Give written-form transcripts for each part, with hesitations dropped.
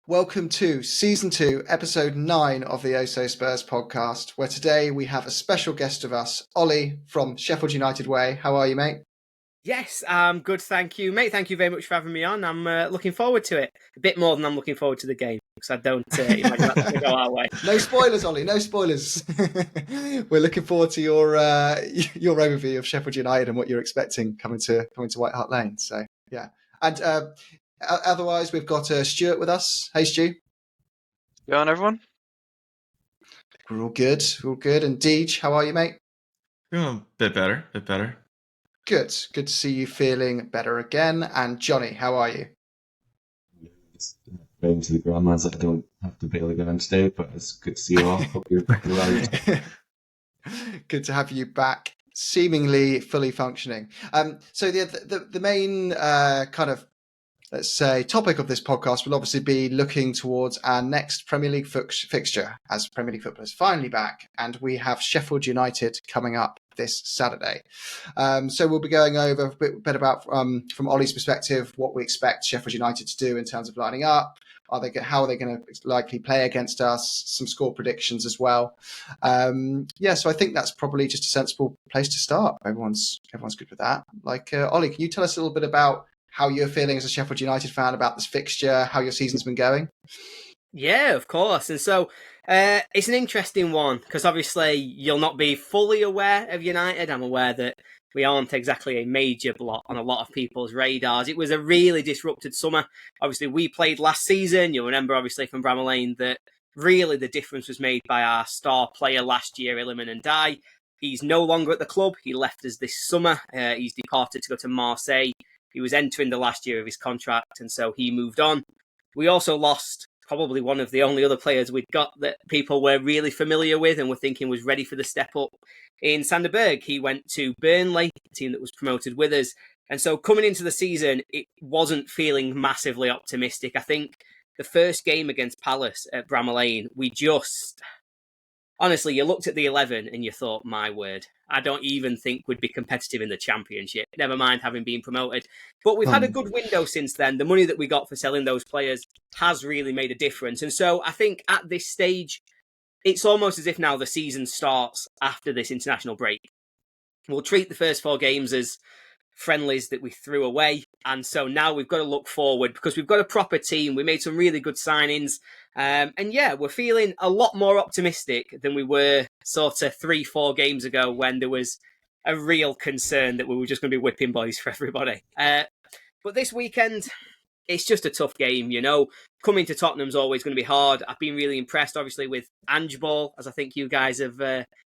Welcome to Season 2, Episode 9 of the OSO Spurs podcast, where today we have a special guest of us, Ollie from Sheffield United Way. How are you, mate? Yes, good, thank you, mate. Thank you very much for having me on. I'm looking forward to it. A bit more than I'm looking forward to the game, because I don't imagine that's going to go our way. No spoilers, Ollie, no spoilers. We're looking forward to your overview of Sheffield United and what you're expecting coming to White Hart Lane. So, yeah. And otherwise, we've got Stuart with us. Hey, Stu. Go on, everyone. We're all good. And Deej, how are you, mate? A bit better. Good to see you feeling better again. And Johnny, how are you? Just praying to the grandmas that I don't have to bail again today, but it's good to see you all. Hope you're well. Good to have you back, seemingly fully functioning. So the main kind of, let's say, topic of this podcast will obviously be looking towards our next Premier League fixture, as Premier League football is finally back, and we have Sheffield United coming up this Saturday. So we'll be going over a bit about, from Ollie's perspective, what we expect Sheffield United to do in terms of lining up. How are they going to likely play against us? Some score predictions as well. So I think that's probably just a sensible place to start. Everyone's good with that. Ollie, can you tell us a little bit about how you're feeling as a Sheffield United fan about this fixture, how your season's been going? Yeah, of course. And so it's an interesting one, because obviously you'll not be fully aware of United. I'm aware that we aren't exactly a major blot on a lot of people's radars. It was a really disrupted summer. Obviously, we played last season. You'll remember, obviously, from Bramall Lane, that really the difference was made by our star player last year, Iliman Ndiaye. He's no longer at the club. He left us this summer. He's departed to go to Marseille. He was entering the last year of his contract, and so he moved on. We also lost probably one of the only other players we'd got that people were really familiar with and were thinking was ready for the step up in Sander Berge. He went to Burnley, a team that was promoted with us. And so coming into the season, it wasn't feeling massively optimistic. I think the first game against Palace at Bramall Lane, honestly, you looked at the 11 and you thought, my word, I don't even think we'd be competitive in the Championship, never mind having been promoted. But we've had a good window since then. The money that we got for selling those players has really made a difference. And so I think at this stage, it's almost as if now the season starts after this international break. We'll treat the first 4 games as friendlies that we threw away. And so now we've got to look forward, because we've got a proper team. We made some really good signings. We're feeling a lot more optimistic than we were sort of 3-4 games ago, when there was a real concern that we were just going to be whipping boys for everybody. But this weekend, it's just a tough game, you know. Coming to Tottenham's always going to be hard. I've been really impressed, obviously, with Ange Ball, as I think you guys have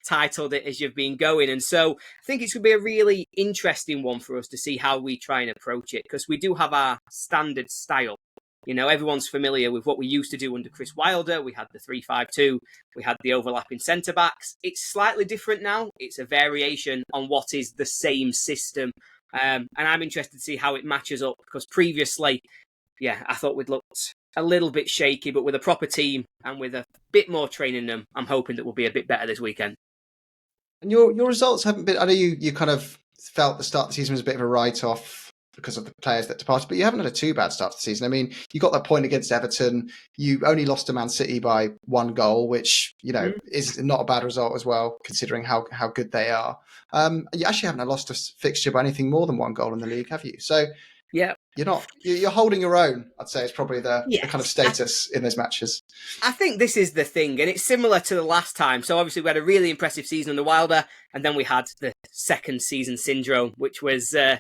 titled it as you've been going. And so I think it's going to be a really interesting one for us to see how we try and approach it, because we do have our standard style. You know, everyone's familiar with what we used to do under Chris Wilder. We had the 3-5-2. We had the overlapping centre-backs. It's slightly different now. It's a variation on what is the same system. And I'm interested to see how it matches up, because previously, I thought we'd looked a little bit shaky, but with a proper team and with a bit more training them, I'm hoping that we'll be a bit better this weekend. And your results haven't been, I know you kind of felt the start of the season was a bit of a write-off because of the players that departed, but you haven't had a too bad start to the season. I mean, you got that point against Everton. You only lost to Man City by 1 goal, which, you know, is not a bad result as well, considering how good they are. You actually haven't lost a fixture by anything more than 1 goal in the league, have you? So yeah, you're holding your own, I'd say, is probably the kind of status in those matches. I think this is the thing, and it's similar to the last time. So obviously we had a really impressive season under Wilder, and then we had the second season syndrome, which was a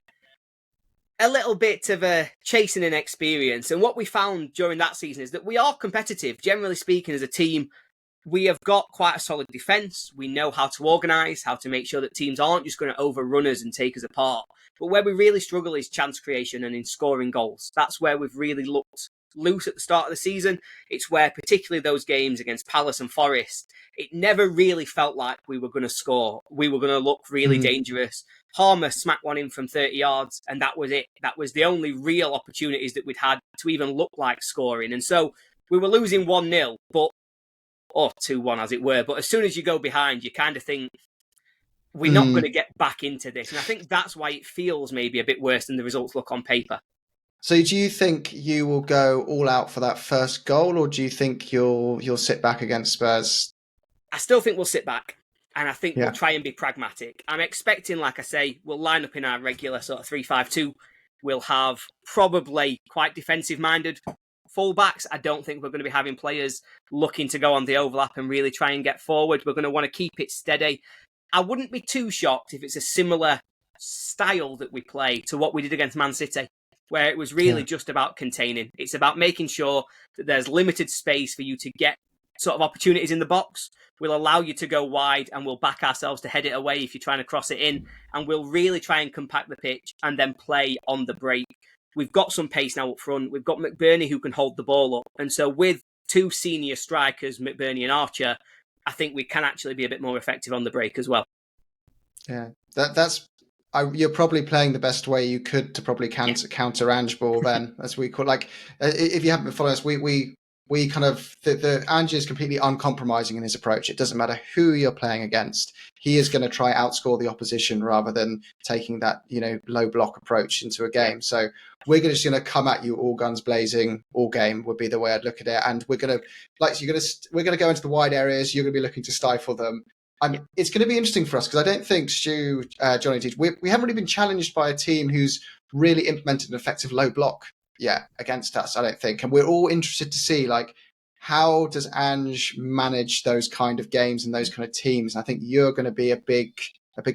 little bit of a chasing an experience. And what we found during that season is that we are competitive, generally speaking, as a team. We have got quite a solid defence. We know how to organise, how to make sure that teams aren't just going to overrun us and take us apart. But where we really struggle is chance creation and in scoring goals. That's where we've really looked loose at the start of the season. It's where, particularly those games against Palace and Forest, it never really felt like we were going to score. We were going to look really dangerous. Harmer smacked one in from 30 yards, and that was it. That was the only real opportunities that we'd had to even look like scoring. And so we were losing 1-0, or 2-1 as it were. But as soon as you go behind, you kind of think, we're not going to get back into this. And I think that's why it feels maybe a bit worse than the results look on paper. So do you think you will go all out for that first goal, or do you think you'll sit back against Spurs? I still think we'll sit back, and I think we'll Yeah. try and be pragmatic. I'm expecting, like I say, we'll line up in our regular sort of 3-5-2. We'll have probably quite defensive-minded fullbacks. I don't think we're going to be having players looking to go on the overlap and really try and get forward. We're going to want to keep it steady. I wouldn't be too shocked if it's a similar style that we play to what we did against Man City, where it was really just about containing. It's about making sure that there's limited space for you to get sort of opportunities in the box. We'll allow you to go wide, and we'll back ourselves to head it away if you're trying to cross it in. And we'll really try and compact the pitch and then play on the break. We've got some pace now up front. We've got McBurney who can hold the ball up. And so with two senior strikers, McBurney and Archer, I think we can actually be a bit more effective on the break as well. Yeah, you're probably playing the best way you could to probably counter Ange ball then, as we call, like, if you haven't been following us, we kind of, the Ange is completely uncompromising in his approach. It doesn't matter who you're playing against. He is going to try outscore the opposition rather than taking that, low block approach into a game. So we're just going to come at you all guns blazing all game would be the way I'd look at it. And we're going to, we're going to go into the wide areas. You're going to be looking to stifle them. It's going to be interesting for us because I don't think Stu, Johnny, we haven't really been challenged by a team who's really implemented an effective low block yet against us, I don't think. And we're all interested to see, how does Ange manage those kind of games and those kind of teams? And I think you're going to be a big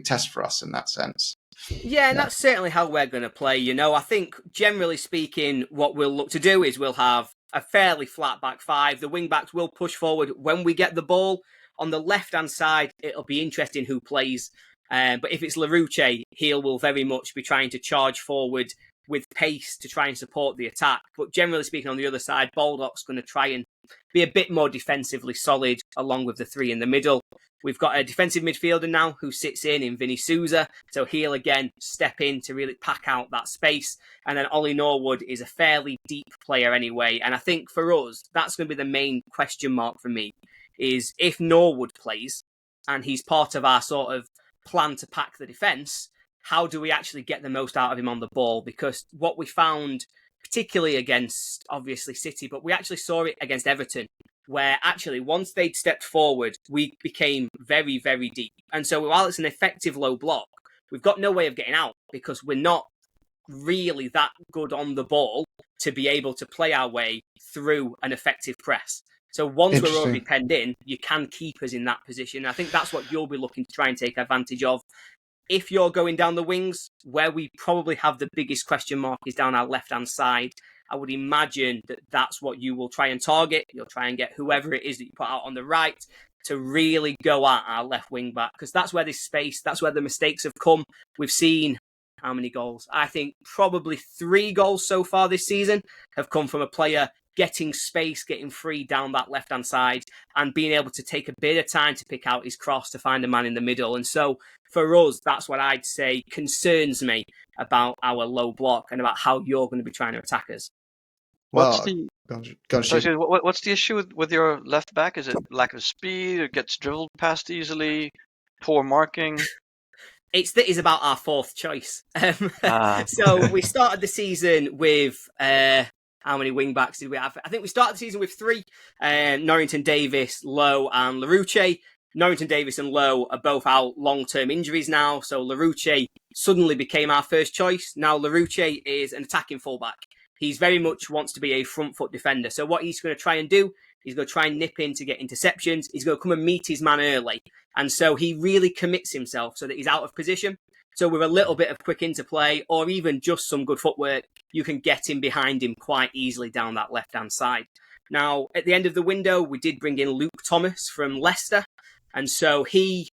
test for us in that sense. Yeah, and that's certainly how we're going to play. I think generally speaking, what we'll look to do is we'll have a fairly flat back five. The wing backs will push forward when we get the ball. On the left-hand side, it'll be interesting who plays. But if it's Larouche, he will very much be trying to charge forward with pace to try and support the attack. But generally speaking, on the other side, Baldock's going to try and be a bit more defensively solid along with the three in the middle. We've got a defensive midfielder now who sits in Vinny Souza. So he'll again step in to really pack out that space. And then Ollie Norwood is a fairly deep player anyway. And I think for us, that's going to be the main question mark for me, is if Norwood plays and he's part of our sort of plan to pack the defence, how do we actually get the most out of him on the ball? Because what we found, particularly against, obviously, City, but we actually saw it against Everton, where actually once they'd stepped forward, we became very, very deep. And so while it's an effective low block, we've got no way of getting out because we're not really that good on the ball to be able to play our way through an effective press. So once we're already penned in, you can keep us in that position. I think that's what you'll be looking to try and take advantage of. If you're going down the wings, where we probably have the biggest question mark is down our left-hand side. I would imagine that that's what you will try and target. You'll try and get whoever it is that you put out on the right to really go at our left wing back, because that's where this space, that's where the mistakes have come. We've seen how many goals? I think probably 3 goals so far this season have come from a player getting space, getting free down that left-hand side and being able to take a bit of time to pick out his cross to find a man in the middle. And so for us, that's what I'd say concerns me about our low block and about how you're going to be trying to attack us. What's the issue with your left back? Is it lack of speed? It gets dribbled past easily? Poor marking? It's about our fourth choice. So we started the season with... how many wing backs did we have? I think we started the season with 3. Norrington Davis, Lowe and Larouche. Norrington Davis and Lowe are both out long-term injuries now. So Larouche suddenly became our first choice. Now Larouche is an attacking fullback. He's very much wants to be a front foot defender. So what he's going to try and do, he's going to try and nip in to get interceptions. He's going to come and meet his man early. And so he really commits himself so that he's out of position. So with a little bit of quick interplay or even just some good footwork, you can get in behind him quite easily down that left-hand side. Now, at the end of the window, we did bring in Luke Thomas from Leicester. And so he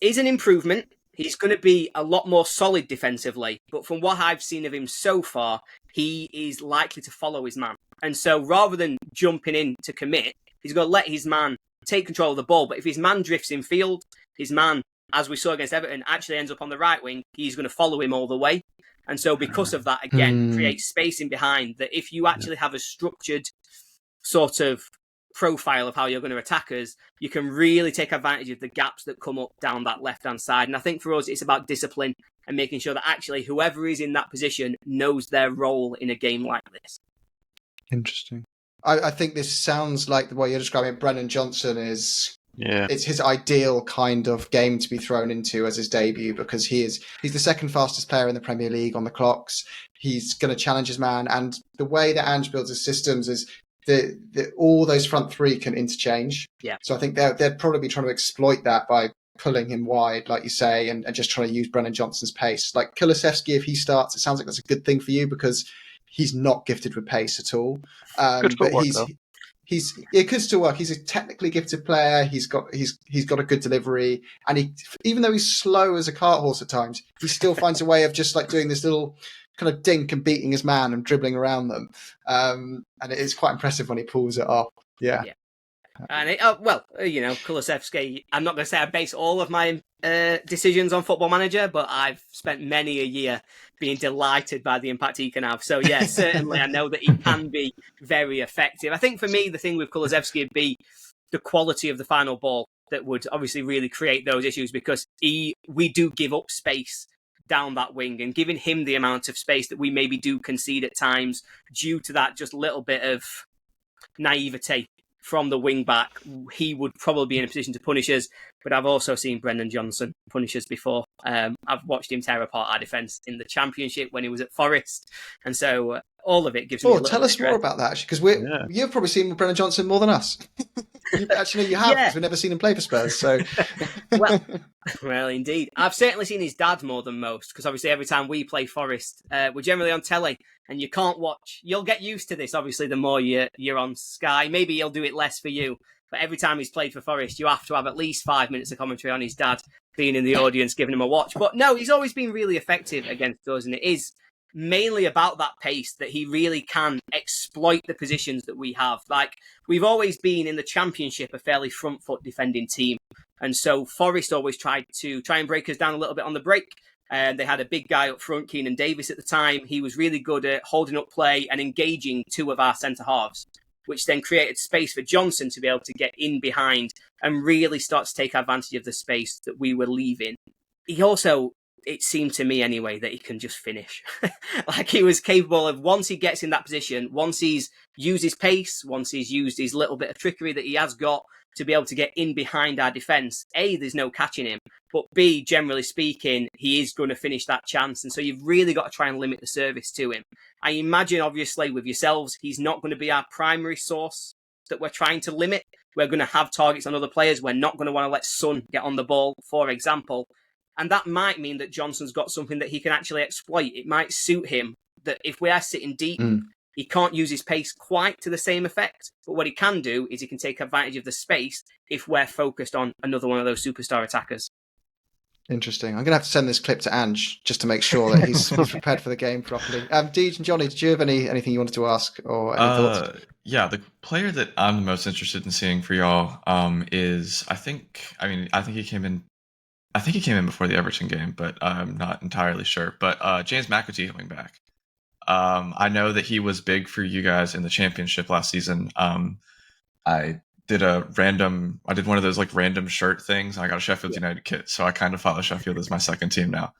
is an improvement. He's going to be a lot more solid defensively. But from what I've seen of him so far, he is likely to follow his man. And so rather than jumping in to commit, he's going to let his man take control of the ball. But if his man drifts in field, his man, as we saw against Everton, actually ends up on the right wing, he's going to follow him all the way. And so because of that, again, creates space in behind that if you actually have a structured sort of profile of how you're going to attack us, you can really take advantage of the gaps that come up down that left-hand side. And I think for us, it's about discipline. and making sure that actually whoever is in that position knows their role in a game like this. Interesting. I think this sounds like the way you're describing it. Brennan Johnson it's his ideal kind of game to be thrown into as his debut, because he's the second fastest player in the Premier League on the clocks. He's going to challenge his man, and the way that Ange builds his systems is all those front three can interchange. Yeah. So I think they'd probably be trying to exploit that by pulling him wide, like you say, and just trying to use Brennan Johnson's pace. Like Kulusevski, if he starts, it sounds like that's a good thing for you because he's not gifted with pace at all. Good but footwork, he's though. It could still work. He's a technically gifted player. He's got a good delivery, and even though he's slow as a cart horse at times, he still finds a way of just like doing this little kind of dink and beating his man and dribbling around them. And it is quite impressive when he pulls it off. Yeah. And Kulusevski, I'm not going to say I base all of my decisions on Football Manager, but I've spent many a year being delighted by the impact he can have. So, yeah, certainly I know that he can be very effective. I think for me, the thing with Kulusevski would be the quality of the final ball that would obviously really create those issues, because we do give up space down that wing, and giving him the amount of space that we maybe do concede at times due to that just little bit of naivete from the wing back, he would probably be in a position to punish us. But I've also seen Brendan Johnson punish us before. I've watched him tear apart our defence in the Championship when he was at Forest, and so all of it gives me a little tell us more about that, actually, because you've probably seen Brendan Johnson more than us. You have, because we've never seen him play for Spurs. So, well, indeed, I've certainly seen his dad more than most, because obviously every time we play Forest, we're generally on telly, and you can't watch. You'll get used to this, obviously, the more you're on Sky. Maybe he'll do it less for you, but every time he's played for Forest, you have to have at least 5 minutes of commentary on his dad being in the audience, giving him a watch. But no, he's always been really effective against us, and it is mainly about that pace that he really can exploit the positions that we have. Like, we've always been in the Championship a fairly front foot defending team, and so Forest always tried to try and break us down a little bit on the break. They had a big guy up front, Keenan Davis, at the time. He was really good at holding up play and engaging two of our centre halves, which then created space for Johnson to be able to get in behind and really start to take advantage of the space that we were leaving. He also, it seemed to me anyway, that he can just finish. Like, he was capable of, once he gets in that position, once he's used his pace, once he's used his little bit of trickery that he has got to be able to get in behind our defence, A, there's no catching him, but B, generally speaking, he is going to finish that chance. And so you've really got to try and limit the service to him. I imagine, obviously, with yourselves, he's not going to be our primary source that we're trying to limit. We're going to have targets on other players. We're not going to want to let Son get on the ball, for example. And that might mean that Johnson's got something that he can actually exploit. It might suit him that if we are sitting deep, he can't use his pace quite to the same effect. But what he can do is he can take advantage of the space if we're focused on another one of those superstar attackers. Interesting. I'm going to have to send this clip to Ange just to make sure that he's prepared for the game properly. Deej and Johnny, did you have anything you wanted to ask or any thoughts? Yeah, the player that I'm the most interested in seeing for y'all is, I think he came in before the Everton game, but I'm not entirely sure. But James McAtee coming back. I know that he was big for you guys in the Championship last season. I did one of those like random shirt things. I got a Sheffield United kit, so I kind of follow Sheffield as my second team now.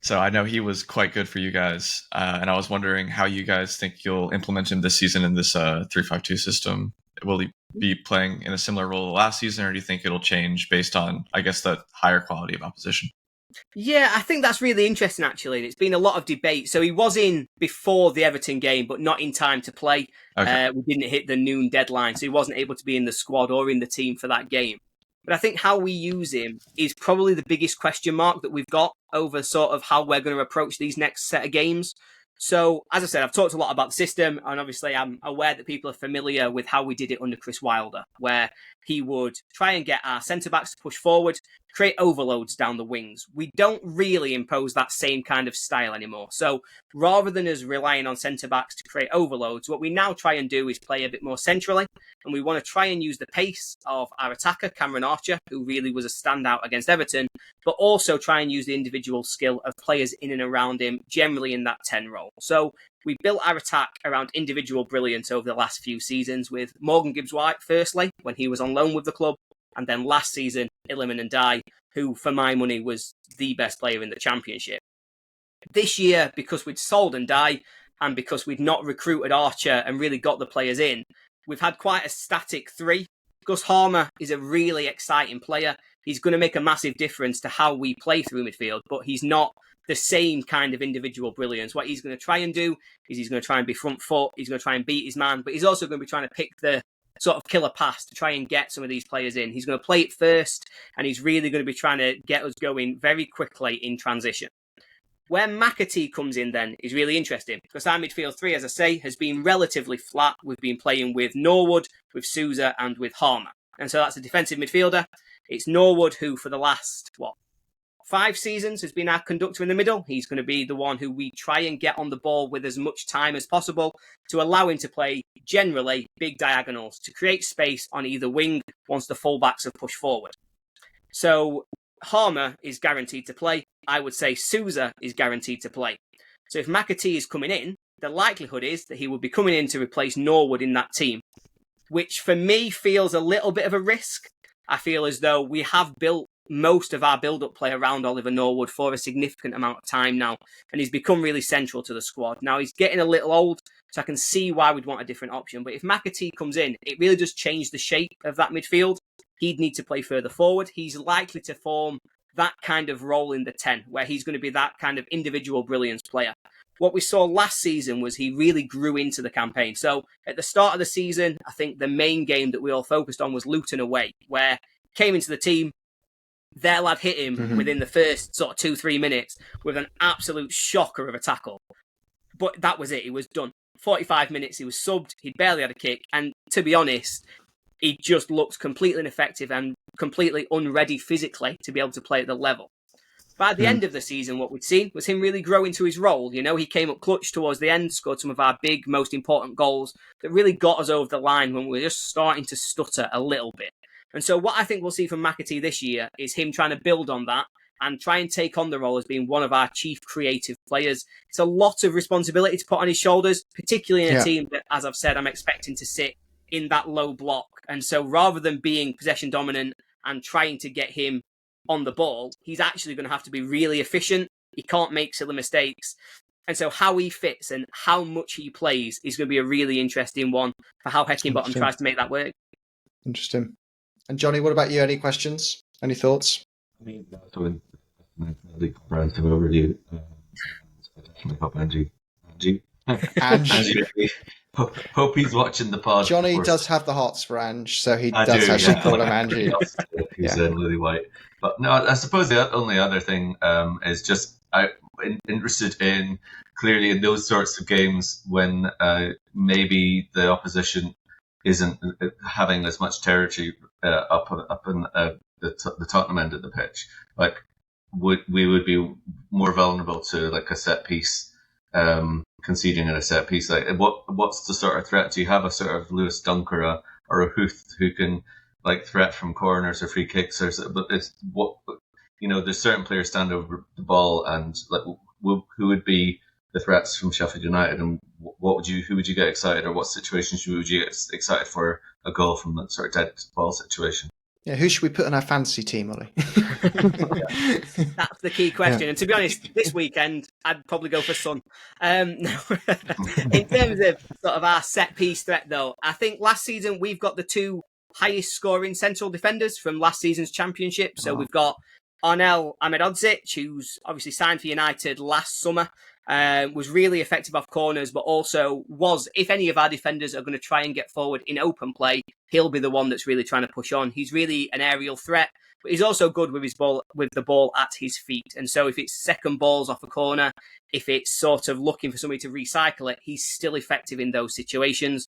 So I know he was quite good for you guys, and I was wondering how you guys think you'll implement him this season in this 3-5-2 system. Will he be playing in a similar role last season, or do you think it'll change based on, I guess, the higher quality of opposition? Yeah, I think that's really interesting, actually. It's been a lot of debate. So he was in before the Everton game, but not in time to play. Okay. We didn't hit the noon deadline, so he wasn't able to be in the squad or in the team for that game. But I think how we use him is probably the biggest question mark that we've got over sort of how we're going to approach these next set of games. So, as I said, I've talked a lot about the system, and obviously I'm aware that people are familiar with how we did it under Chris Wilder, where he would try and get our centre-backs to push forward, create overloads down the wings. We don't really impose that same kind of style anymore. So rather than us relying on centre-backs to create overloads, what we now try and do is play a bit more centrally, and we want to try and use the pace of our attacker, Cameron Archer, who really was a standout against Everton, but also try and use the individual skill of players in and around him, generally in that 10 role. So we built our attack around individual brilliance over the last few seasons with Morgan Gibbs-White, firstly, when he was on loan with the club, and then last season, Iliman Ndiaye, who for my money was the best player in the Championship. This year, because we'd sold and die, and because we'd not recruited Archer and really got the players in, we've had quite a static three. Gus Harmer is a really exciting player. He's going to make a massive difference to how we play through midfield, but he's not the same kind of individual brilliance. What he's going to try and do is he's going to try and be front foot, he's going to try and beat his man, but he's also going to be trying to pick the sort of killer pass to try and get some of these players in. He's going to play it first, and he's really going to be trying to get us going very quickly in transition. Where McAtee comes in then is really interesting, because our midfield three, as I say, has been relatively flat. We've been playing with Norwood, with Sousa and with Harmer. And so that's a defensive midfielder. It's Norwood who, for the last, 5 seasons, has been our conductor in the middle. He's going to be the one who we try and get on the ball with as much time as possible to allow him to play generally big diagonals, to create space on either wing once the fullbacks have pushed forward. So Harmer is guaranteed to play. I would say Sousa is guaranteed to play. So if McAtee is coming in, the likelihood is that he will be coming in to replace Norwood in that team, which for me feels a little bit of a risk. I feel as though we have built most of our build-up play around Oliver Norwood for a significant amount of time now, and he's become really central to the squad. Now, he's getting a little old, so I can see why we'd want a different option. But if McAtee comes in, it really does change the shape of that midfield. He'd need to play further forward. He's likely to form that kind of role in the 10, where he's going to be that kind of individual brilliance player. What we saw last season was he really grew into the campaign. So at the start of the season, I think the main game that we all focused on was Luton away, where he came into the team, their lad hit him within the first sort of 2-3 minutes with an absolute shocker of a tackle. But that was it. He was done. 45 minutes, he was subbed. He barely had a kick. And to be honest, he just looked completely ineffective and completely unready physically to be able to play at the level. But at the end of the season, what we'd seen was him really grow into his role. You know, he came up clutch towards the end, scored some of our big, most important goals that really got us over the line when we were just starting to stutter a little bit. And so what I think we'll see from McAtee this year is him trying to build on that and try and take on the role as being one of our chief creative players. It's a lot of responsibility to put on his shoulders, particularly in a team that, as I've said, I'm expecting to sit in that low block. And so rather than being possession dominant and trying to get him on the ball, he's actually going to have to be really efficient. He can't make silly mistakes. And so how he fits and how much he plays is going to be a really interesting one for how Heckingbottom tries to make that work. Interesting. And Johnny, what about you? Any questions? Any thoughts? I mean, that's a really comprehensive overview. I definitely hope Angie. Hope he's watching the pod. Johnny does have the hots for Ange, so he does actually call him Angie. He's Lily White. But no, I suppose the only other thing is just I'm interested in, clearly in those sorts of games when maybe the opposition isn't having as much territory up in the Tottenham end of the pitch. Like, we would be more vulnerable to like a set piece, conceding in a set piece. Like, what's the sort of threat? Do you have a sort of Lewis Dunk or a Huth who can like threat from corners or free kicks? But it's what, you know, there's certain players stand over the ball, and like who would be the threats from Sheffield United, and who would you get excited, or what situations would you get excited for a goal from that sort of dead ball situation? Yeah, who should we put in our fantasy team, Ollie? That's the key question. Yeah. And to be honest, this weekend, I'd probably go for Son. In terms of sort of our set-piece threat, though, I think last season we've got the 2 highest scoring central defenders from last season's championship. So we've got Arnel Ahmedodzic, who's obviously signed for United last summer, was really effective off corners, but also was, if any of our defenders are going to try and get forward in open play, he'll be the one that's really trying to push on. He's really an aerial threat, but he's also good with the ball at his feet. And so if it's second balls off a corner, if it's sort of looking for somebody to recycle it, he's still effective in those situations.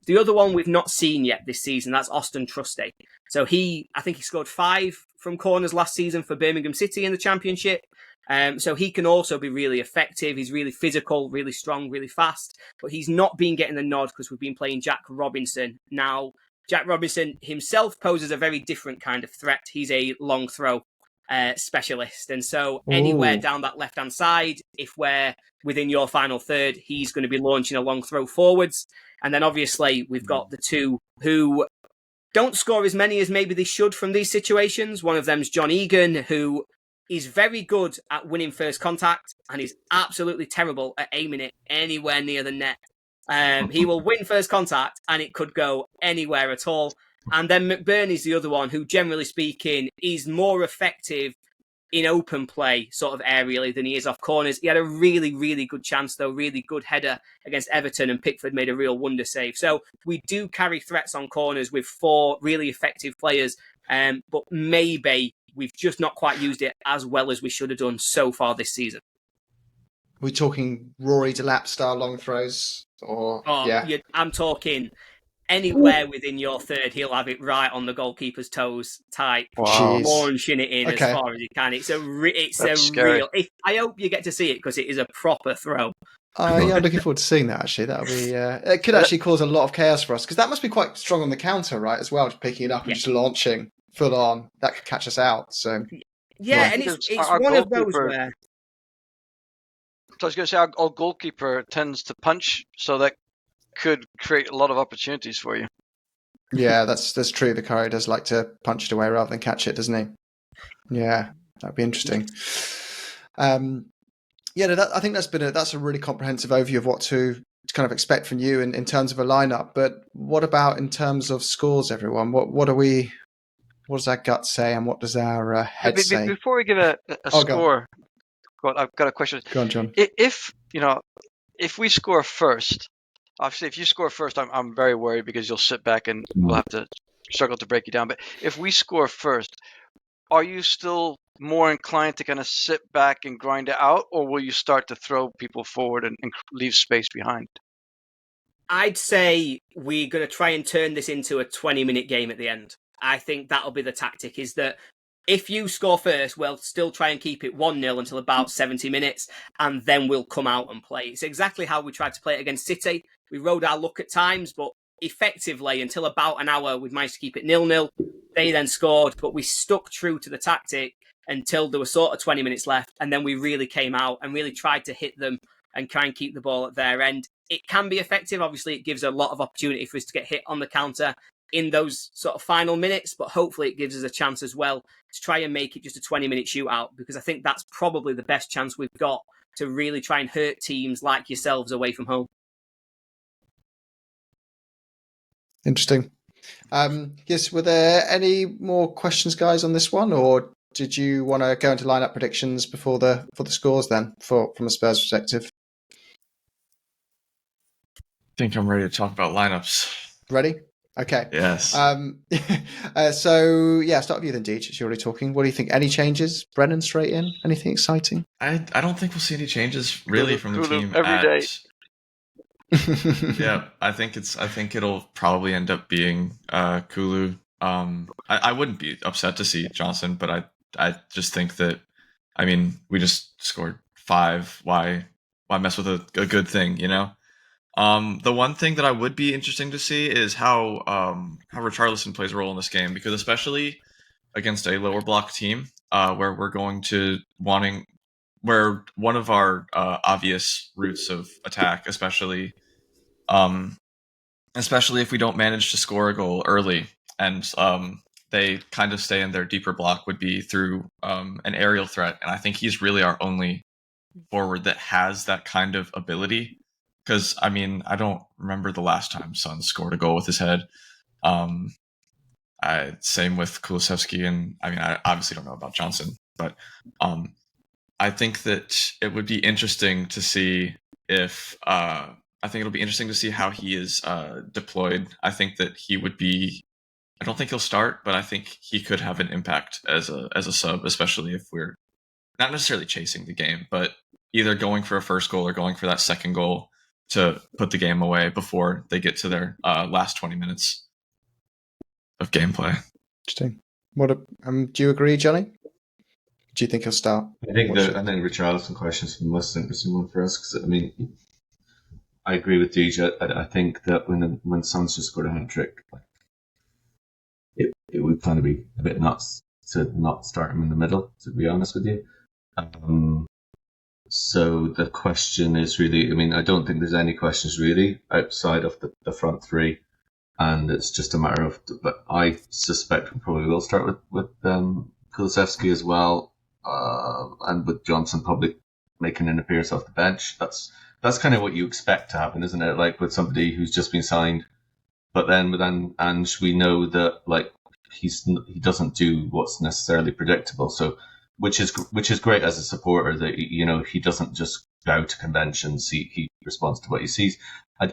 The other one we've not seen yet this season, that's Austin Trusty. So I think he scored 5 from corners last season for Birmingham City in the Championship. So he can also be really effective. He's really physical, really strong, really fast. But he's not been getting the nod because we've been playing Jack Robinson. Now, Jack Robinson himself poses a very different kind of threat. He's a long throw specialist. And so anywhere down that left-hand side, if we're within your final third, he's going to be launching a long throw forwards. And then obviously we've got the 2 who don't score as many as maybe they should from these situations. One of them's John Egan, who is very good at winning first contact and is absolutely terrible at aiming it anywhere near the net. He will win first contact and it could go anywhere at all. And then McBurney's the other one who, generally speaking, is more effective in open play, sort of aerially, than he is off corners. He had a really, really good chance, though, really good header against Everton, and Pickford made a real wonder save. So we do carry threats on corners with 4 really effective players, but maybe we've just not quite used it as well as we should have done so far this season. We're talking Rory Delap style long throws, or I'm talking anywhere within your third, he'll have it right on the goalkeeper's toes type, launching it in as far as he can. It's a real. I hope you get to see it because it is a proper throw. I'm looking forward to seeing that. Actually, that'll be. It could actually cause a lot of chaos for us because that must be quite strong on the counter, right? As well, just picking it up and just launching full on. That could catch us out. So and it's one of those where. So I was going to say our goalkeeper tends to punch, so that could create a lot of opportunities for you. Yeah, that's true. The Curry does like to punch it away rather than catch it, doesn't he? Yeah, that'd be interesting. I think that's a really comprehensive overview of what to kind of expect from you in terms of a lineup. But what about in terms of scores, everyone? What does our gut say, and what does our head say? Before we give a score, I've got a question. Go on, John. If we score first. Obviously, if you score first, I'm very worried because you'll sit back and we'll have to struggle to break you down. But if we score first, are you still more inclined to kind of sit back and grind it out, or will you start to throw people forward and leave space behind? I'd say we're going to try and turn this into a 20-minute game at the end. I think that'll be the tactic, is that if you score first, we'll still try and keep it 1-0 until about 70 minutes, and then we'll come out and play. It's exactly how we tried to play it against City. We rode our luck at times, but effectively, until about an hour, we managed to keep it 0-0. They then scored, but we stuck true to the tactic until there were sort of 20 minutes left, and then we really came out and really tried to hit them and try and keep the ball at their end. It can be effective. Obviously, it gives a lot of opportunity for us to get hit on the counter in those sort of final minutes, but hopefully it gives us a chance as well to try and make it just a 20-minute shootout, because I think that's probably the best chance we've got to really try and hurt teams like yourselves away from home. Interesting. Yes, were there any more questions, guys, on this one, or did you want to go into lineup predictions before the scores then, from a Spurs perspective? I think I'm ready to talk about lineups. Ready? Okay. Yes. Start with you then, Deej. You're already talking. What do you think? Any changes? Brennan straight in? Anything exciting? I don't think we'll see any changes really from the team every day. Yeah, I think it'll probably end up being Kulu. I wouldn't be upset to see Johnson, but I just think that, I mean, we just scored 5. Why mess with a good thing, you know? The one thing that I would be interesting to see is how Richarlison plays a role in this game, because especially against a lower block team, where we're going to where one of our obvious routes of attack, especially if we don't manage to score a goal early and they kind of stay in their deeper block, would be through an aerial threat. And I think he's really our only forward that has that kind of ability. Because, I mean, I don't remember the last time Son scored a goal with his head. Same with Kulusevski, and I mean, I obviously don't know about Johnson, but I think that it would be interesting to see how he is deployed. I think that he would be. I don't think he'll start, but I think he could have an impact as a sub, especially if we're not necessarily chasing the game, but either going for a first goal or going for that second goal to put the game away before they get to their last 20 minutes of gameplay. Interesting. Do you agree, Johnny? Do you think he'll start? I think Richarlison question is the most interesting one for us, because I mean, I agree with DJ. I think that when Son's just scored a hat trick, it would kind of be a bit nuts to not start him in the middle, to be honest with you. So the question is really, I mean, I don't think there's any questions really outside of the front three. and it's just a matter of. But I suspect we probably will start with Kulusevski as well, and with Johnson probably making an appearance off the bench. That's kind of what you expect to happen, isn't it? Like with somebody who's just been signed, but then with Ange, we know that like he doesn't do what's necessarily predictable. So which is great as a supporter that he doesn't just bow to conventions. He responds to what he sees.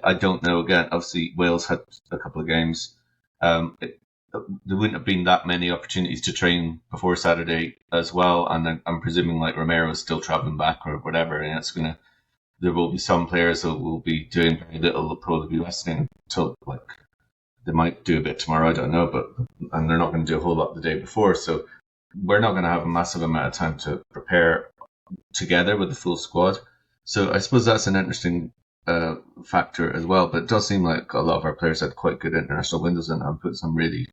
I don't know. Again, obviously Wales had a couple of games. There wouldn't have been that many opportunities to train before Saturday as well, and I'm presuming like Romero is still travelling back or whatever, and there will be some players that will be doing very little. They'll probably be resting until like they might do a bit tomorrow. I don't know, and they're not going to do a whole lot the day before, so we're not going to have a massive amount of time to prepare together with the full squad. So I suppose that's an interesting factor as well. But it does seem like a lot of our players had quite good international windows and put some really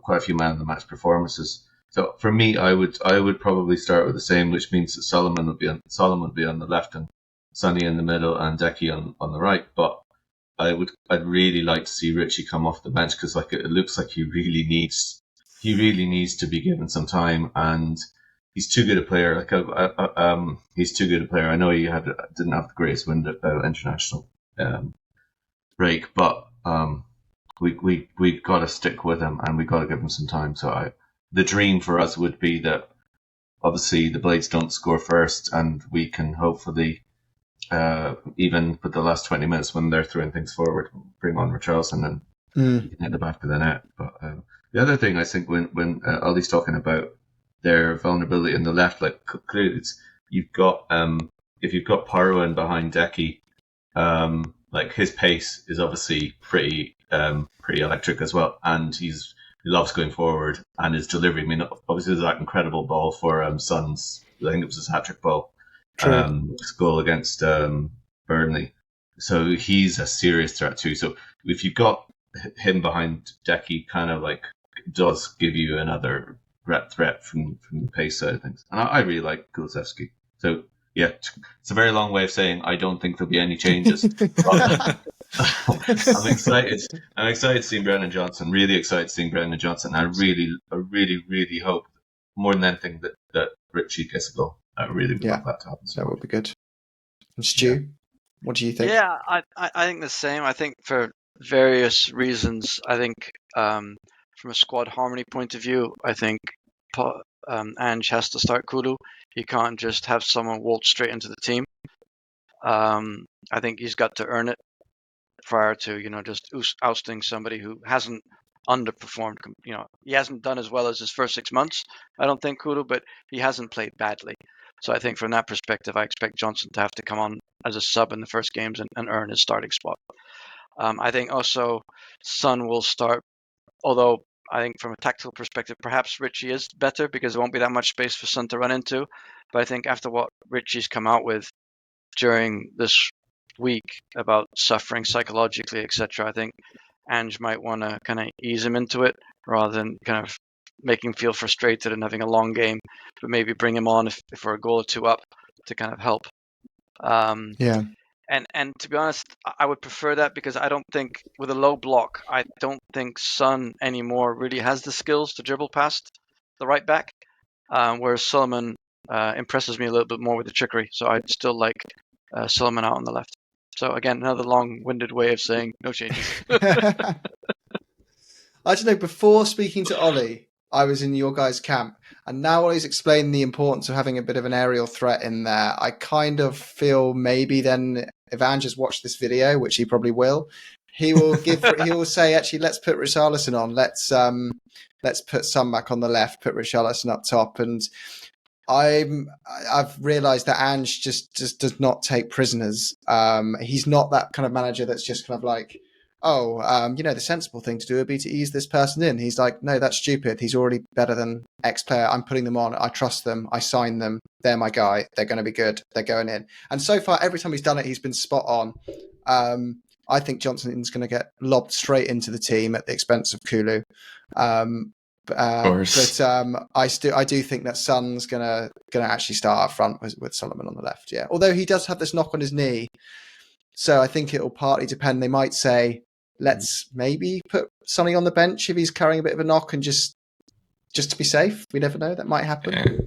quite a few man of the match performances. So for me, I would probably start with the same, which means that Solomon would be on the left and Sonny in the middle and Decky on the right. But I'd really like to see Richie come off the bench because like it looks like he really needs to be given some time, and he's too good a player. He's too good a player. I know he didn't have the greatest international break, but we've got to stick with him and we've got to give him some time. So the dream for us would be that obviously the Blades don't score first, and we can hopefully even with the last 20 minutes when they're throwing things forward, bring on Richarlison and hit the back of the net. But the other thing I think when Ollie's talking about their vulnerability in the left, like clearly you've got if you've got Parwa behind Decky, like his pace is obviously pretty electric as well, and he loves going forward and his delivery. I mean, obviously there's that incredible ball for Son's. I think it was his hat-trick ball. Goal against Burnley. So he's a serious threat too. So if you've got him behind Decky, kind of like does give you another threat from the pace side of things. And I really like Kulusevski. So yeah, it's a very long way of saying I don't think there'll be any changes. I'm excited. I'm excited seeing Brennan Johnson. Really excited seeing Brennan Johnson. I really hope more than anything that Richie gets a goal. I really would love that to happen. That would be good. And Stu, what do you think? Yeah, I think the same. I think for various reasons, I think from a squad harmony point of view, I think Ange has to start Kulu. He can't just have someone waltz straight into the team. I think he's got to earn it prior to just ousting somebody who hasn't underperformed. He hasn't done as well as his first 6 months, I don't think, Kulu, but he hasn't played badly. So I think from that perspective, I expect Johnson to have to come on as a sub in the first games and earn his starting spot. I think also Son will start, although I think from a tactical perspective, perhaps Richie is better because there won't be that much space for Son to run into. But I think after what Richie's come out with during this week about suffering psychologically, etc., I think Ange might want to kind of ease him into it rather than kind of make him feel frustrated and having a long game, but maybe bring him on if we're a goal or two up to kind of help. And to be honest, I would prefer that because I don't think with a low block, I don't think Son anymore really has the skills to dribble past the right back, whereas Solomon impresses me a little bit more with the trickery. So I'd still like Solomon out on the left. So again, another long-winded way of saying no changes. I don't know, before speaking to Ollie, I was in your guys' camp, and now Ollie's explained the importance of having a bit of an aerial threat in there. I kind of feel maybe then if Ange has watched this video, which he probably will, he will say, actually, let's put Richarlison on. Let's put Son back on the left, put Richarlison up top. And I've realised that Ange just does not take prisoners. He's not that kind of manager that's just kind of like, the sensible thing to do would be to ease this person in. He's like, no, that's stupid. He's already better than X player. I'm putting them on. I trust them. I sign them. They're my guy. They're going to be good. They're going in. And so far, every time he's done it, he's been spot on. I think Johnson's going to get lobbed straight into the team at the expense of Kulu. Of course. But I do think that Son's gonna actually start up front with Solomon on the left. Yeah, although he does have this knock on his knee, so I think it will partly depend. They might say let's maybe put Sonny on the bench if he's carrying a bit of a knock, and just to be safe. We never know, that might happen. And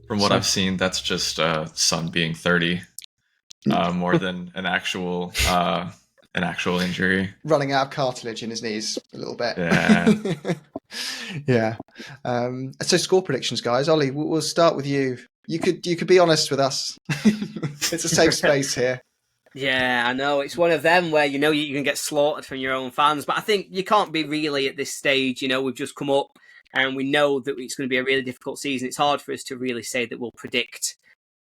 from what I've seen, that's just Son being 30, more than an actual injury. Running out of cartilage in his knees a little bit. Yeah. Yeah. So score predictions, guys. Ollie, we'll start with you. You could be honest with us. It's a safe space here. Yeah, I know. It's one of them where, you can get slaughtered from your own fans. But I think you can't be really at this stage. We've just come up and we know that it's going to be a really difficult season. It's hard for us to really say that we'll predict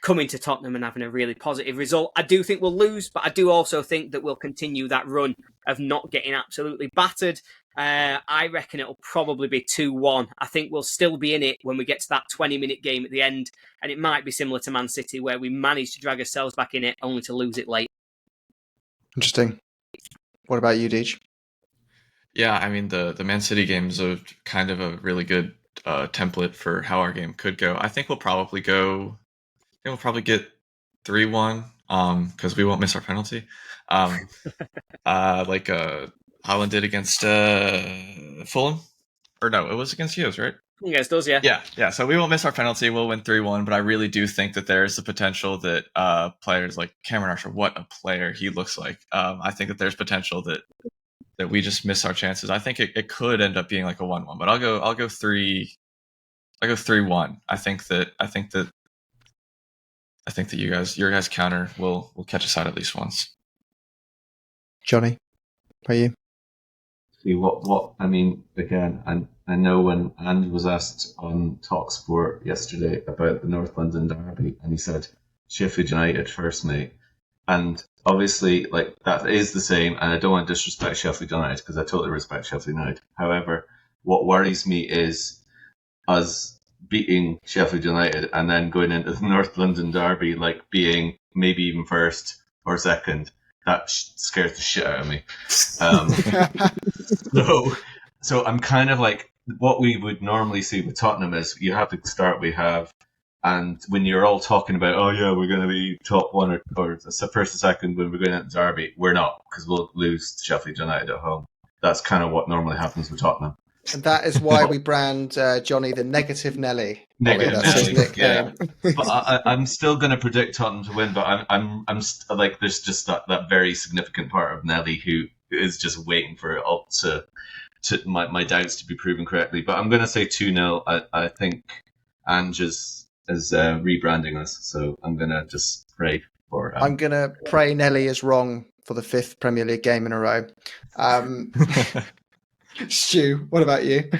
coming to Tottenham and having a really positive result. I do think we'll lose, but I do also think that we'll continue that run of not getting absolutely battered. I reckon it'll probably be 2-1. I think we'll still be in it when we get to that 20-minute game at the end, and it might be similar to Man City, where we manage to drag ourselves back in it, only to lose it late. Interesting. What about you, Deej? Yeah, I mean, the Man City games are kind of a really good template for how our game could go. I think we'll probably get 3-1 because we won't miss our penalty. Like Haaland did against Fulham. Or no, it was against Hughes, right? Against us, yeah. Yeah. So we won't miss our penalty. We'll win 3-1, but I really do think that there's the potential that players like Cameron Archer, what a player he looks like. I think that there's potential that we just miss our chances. I think it could end up being like a 1-1, but I'll go 3-1. I think that your guys' counter will catch us out at least once. Johnny, how are you? See what I mean, again, and I know when Ange was asked on TalkSport yesterday about the North London derby, and he said Sheffield United first, mate. And obviously, like, that is the same, and I don't want to disrespect Sheffield United because I totally respect Sheffield United. However, what worries me is us beating Sheffield United and then going into the North London derby, like, being maybe even first or second. That scares the shit out of me. So I'm kind of like, what we would normally see with Tottenham is you have the start we have, and when you're all talking about, oh yeah, we're going to be top one or first and second when we're going into the derby, we're not, because we'll lose to Sheffield United at home. That's kind of what normally happens with Tottenham. And that is why we brand Johnny the Negative Nelly. Negative Nelly, yeah. But I'm still going to predict Tottenham to win, but I'm like, there's just that very significant part of Nelly who is just waiting for it all to my doubts to be proven correctly. But I'm going to say 2-0. I think Ange is rebranding us, so I'm going to just pray for it. I'm going to pray Nelly is wrong for the 5th Premier League game in a row. Stu, what about you?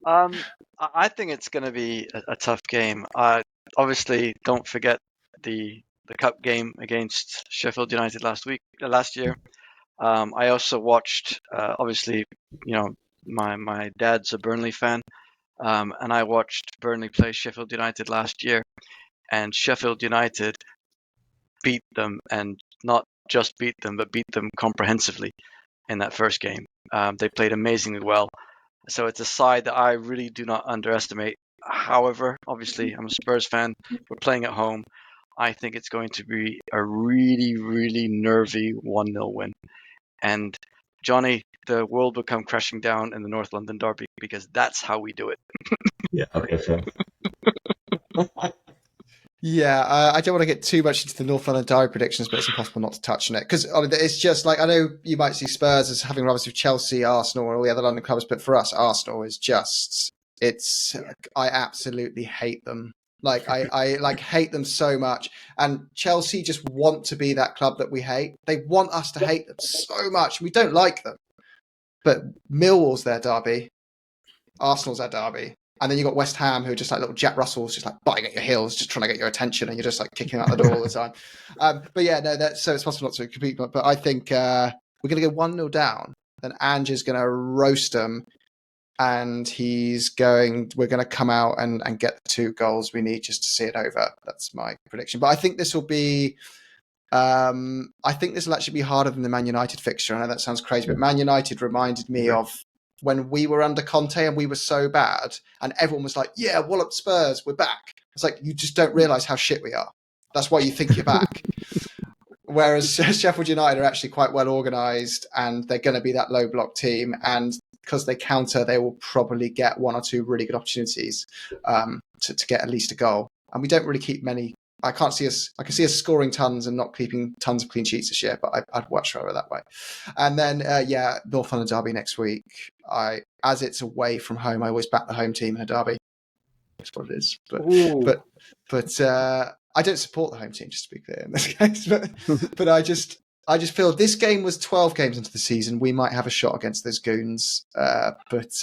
I think it's going to be a tough game. Obviously, don't forget the cup game against Sheffield United last year. I also watched, obviously, my dad's a Burnley fan, and I watched Burnley play Sheffield United last year, and Sheffield United beat them, and not just beat them, but beat them comprehensively in that first game. They played amazingly well. So it's a side that I really do not underestimate. However, obviously, I'm a Spurs fan. We're playing at home. I think it's going to be a really, really nervy 1-0 win. And Johnny, the world will come crashing down in the North London derby because that's how we do it. Yeah, okay, fair. Yeah, I don't want to get too much into the North London derby predictions, but it's impossible not to touch on it. Because it's just like, I know you might see Spurs as having rivals with Chelsea, Arsenal, and all the other London clubs, but for us, Arsenal is just, I absolutely hate them. Like, I hate them so much. And Chelsea just want to be that club that we hate. They want us to hate them so much. We don't like them. But Millwall's their derby. Arsenal's their derby. And then you got West Ham, who are just like little Jack Russells, just like biting at your heels, just trying to get your attention, and you're just like kicking out the door all the time. But yeah, no, so it's possible not to compete. But I think we're going to go 1-0 down. Then Ange is going to roast them, and we're going to come out and get the 2 goals we need just to see it over. That's my prediction. But I think this will be. I think this will actually be harder than the Man United fixture. I know that sounds crazy, but Man United reminded me of when we were under Conte and we were so bad, and everyone was like, yeah, wallop Spurs, we're back. It's like, you just don't realise how shit we are. That's why you think you're back. Whereas Sheffield United are actually quite well organised, and they're going to be that low block team. And because they counter, they will probably get one or two really good opportunities to get at least a goal. And we don't really keep many. I can see us scoring tons and not keeping tons of clean sheets this year, but I'd watch rather that way. And then, North London derby next week. As it's away from home, I always back the home team in a derby. That's what it is. But I don't support the home team, just to be clear in this case. But I just feel this game was 12 games into the season. We might have a shot against those goons. But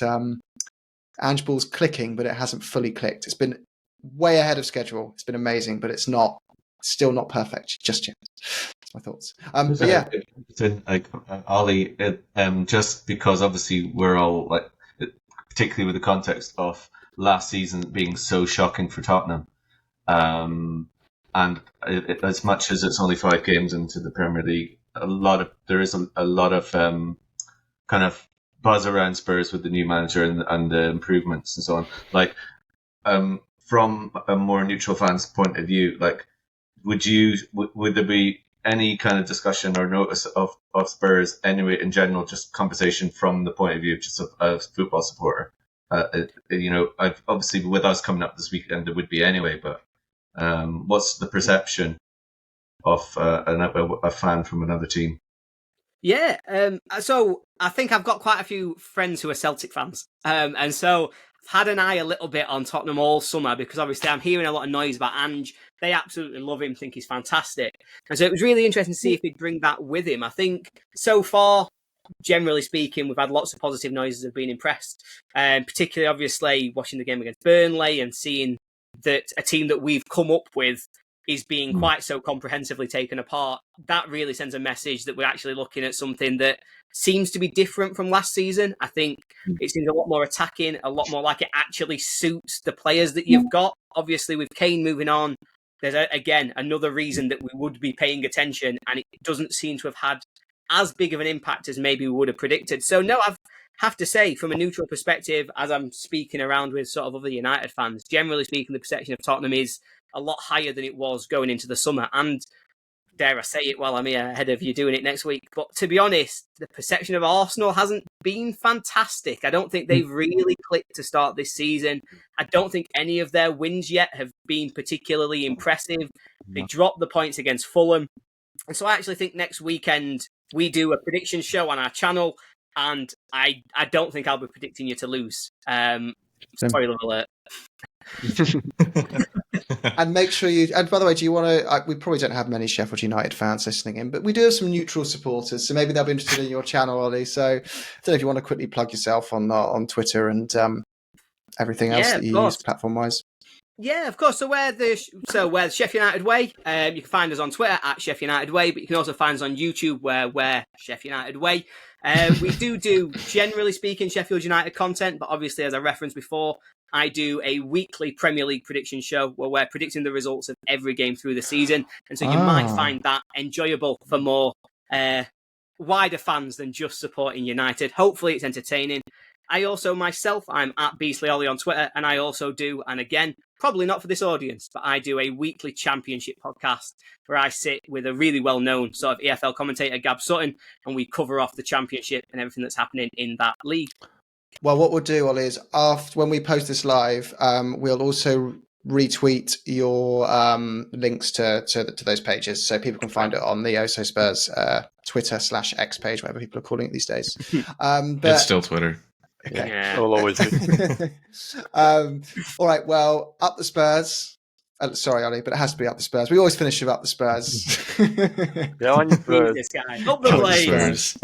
Ange Ball's clicking, but it hasn't fully clicked. It's been way ahead of schedule. It's been amazing, but it's still not perfect just yet. That's my thoughts. But yeah, Ollie, just because obviously we're all like, particularly with the context of last season being so shocking for Tottenham, and as much as it's only 5 games into the Premier League, there is a lot of kind of buzz around Spurs with the new manager and the improvements and so on. Like, from a more neutral fan's point of view, like, would there be any kind of discussion or notice of Spurs anyway in general, just conversation from the point of view of just a football supporter? I've obviously with us coming up this weekend, there would be anyway, but what's the perception of a fan from another team? Yeah, so I think I've got quite a few friends who are Celtic fans, and so I've had an eye a little bit on Tottenham all summer because obviously I'm hearing a lot of noise about Ange. They absolutely love him, think he's fantastic, and so it was really interesting to see if he'd bring that with him. I think so far, generally speaking, we've had lots of positive noises of being impressed, particularly obviously watching the game against Burnley and seeing that a team that we've come up with is being quite so comprehensively taken apart. That really sends a message that we're actually looking at something that seems to be different from last season. I think it seems a lot more attacking, a lot more like it actually suits the players that you've got. Obviously, with Kane moving on, there's, again, another reason that we would be paying attention, and it doesn't seem to have had as big of an impact as maybe we would have predicted. So, no, I have to say, from a neutral perspective, as I'm speaking around with sort of other United fans, generally speaking, the perception of Tottenham is a lot higher than it was going into the summer. And dare I say it while I'm here ahead of you doing it next week. But to be honest, the perception of Arsenal hasn't been fantastic. I don't think they've really clicked to start this season. I don't think any of their wins yet have been particularly impressive. They dropped the points against Fulham. And so I actually think next weekend we do a prediction show on our channel. And I don't think I'll be predicting you to lose. Spoiler alert. And make sure you. And by the way, do you want to? We probably don't have many Sheffield United fans listening in, but we do have some neutral supporters, so maybe they'll be interested in your channel, Ollie. So I don't know if you want to quickly plug yourself on Twitter and everything else that you use platform wise. Yeah, of course. So we're the Sheffield United Way. You can find us on Twitter at Sheffield United Way, but you can also find us on YouTube where we're Sheffield United Way. We do, generally speaking, Sheffield United content, but obviously, as I referenced before, I do a weekly Premier League prediction show where we're predicting the results of every game through the season. And so you might find that enjoyable for more wider fans than just supporting United. Hopefully it's entertaining. I also, myself, I'm at Beastly Ollie on Twitter, and I also do, and again, probably not for this audience, but I do a weekly championship podcast where I sit with a really well-known sort of EFL commentator, Gab Sutton, and we cover off the championship and everything that's happening in that league. Well, what we'll do, Ollie, is when we post this live, we'll also retweet your links to those pages so people can find it on the Oso Spurs Twitter /X page, whatever people are calling it these days. But it's still Twitter. Okay. Yeah, it'll always be. All right, well, up the Spurs. Sorry, Ollie, but it has to be up the Spurs. We always finish with up the Spurs. Yeah, on your Spurs. This guy. Up the Blades.